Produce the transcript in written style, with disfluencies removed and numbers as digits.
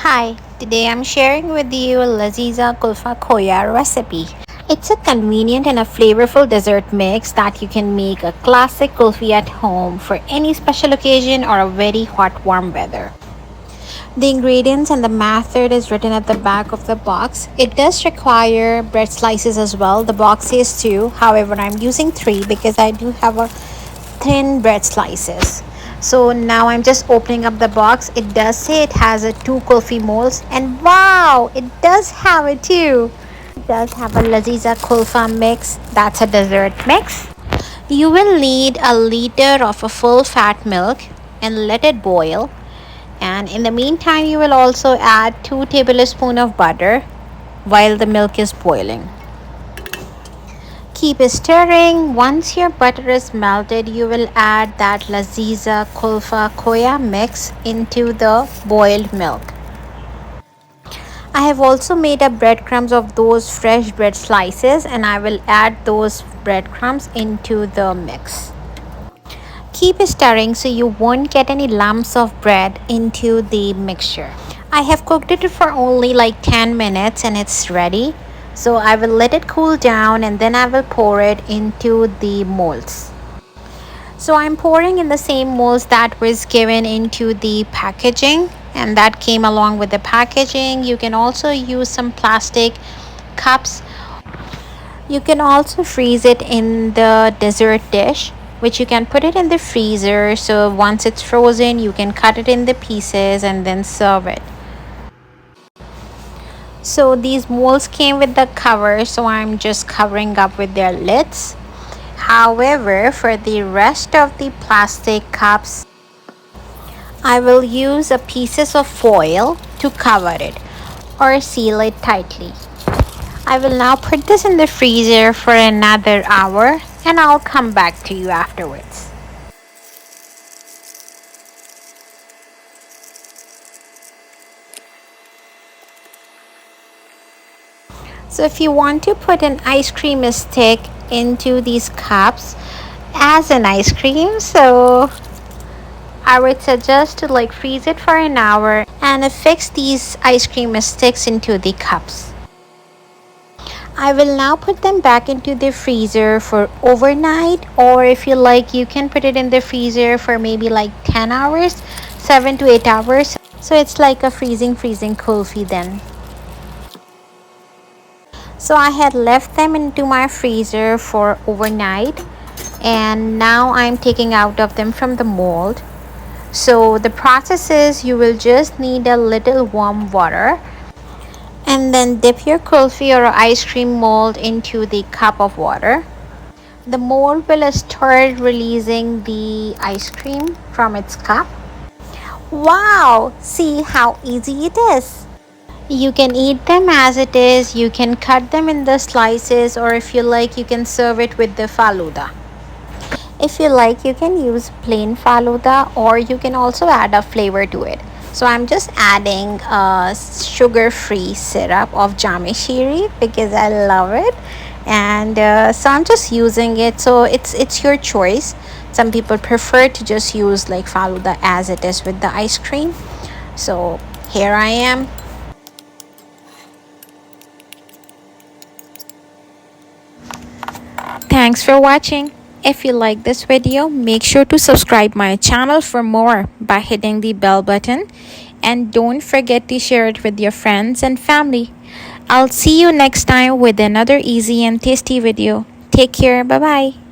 Hi, today I'm sharing with you Laziza Kulfa Khoya recipe. It's a convenient and a flavorful dessert mix that you can make a classic kulfi at home for any special occasion or a very hot warm weather. The ingredients and the method is written at the back of the box. It does require bread slices as well. The box says 2, however I'm using 3 because I do have a thin bread slices. So now I'm just opening up the box. It does say it has a 2 kulfi molds, and wow, it does have it too. It does have a Laziza Kulfa mix. That's a dessert mix. You will need a liter of a full fat milk and let it boil. And in the meantime, you will also add 2 tablespoons of butter while the milk is boiling. Keep stirring. Once your butter is melted, you will add that Laziza Kulfa Khoya mix into the boiled milk. I have also made a breadcrumbs of those fresh bread slices, and I will add those breadcrumbs into the mix. Keep stirring so you won't get any lumps of bread into the mixture. I have cooked it for only like 10 minutes and it's ready. So I will let it cool down and then I will pour it into the molds. So I'm pouring in the same molds that was given into the packaging and that came along with the packaging. You can also use some plastic cups. You can also freeze it in the dessert dish, which you can put it in the freezer. So once it's frozen, you can cut it in the pieces and then serve it. So these molds came with the cover, so I'm just covering up with their lids. However, for the rest of the plastic cups, I will use a pieces of foil to cover it or seal it tightly. I will now put this in the freezer for another hour and I'll come back to you afterwards. So if you want to put an ice cream stick into these cups as an ice cream, so I would suggest to like freeze it for an hour and affix these ice cream sticks into the cups. I will now put them back into the freezer for overnight, or if you like, you can put it in the freezer for maybe like 10 hours, 7 to 8 hours. So it's like a freezing kulfi then. So I had left them into my freezer for overnight and now I'm taking out of them from the mold. So the process is you will just need a little warm water and then dip your kulfi or ice cream mold into the cup of water. The mold will start releasing the ice cream from its cup. Wow! See how easy it is. You can eat them as it is, you can cut them in the slices, or if you like, you can serve it with the faluda. If you like, you can use plain faluda or you can also add a flavor to it. So I'm just adding a sugar-free syrup of jameshiri because I love it, and so I'm just using it. So it's your choice. Some people prefer to just use like faluda as it is with the ice cream. So here I am. Thanks for watching. If you like this video, make sure to subscribe my channel for more by hitting the bell button, and don't forget to share it with your friends and family. I'll see you next time with another easy and tasty video. Take care. Bye bye.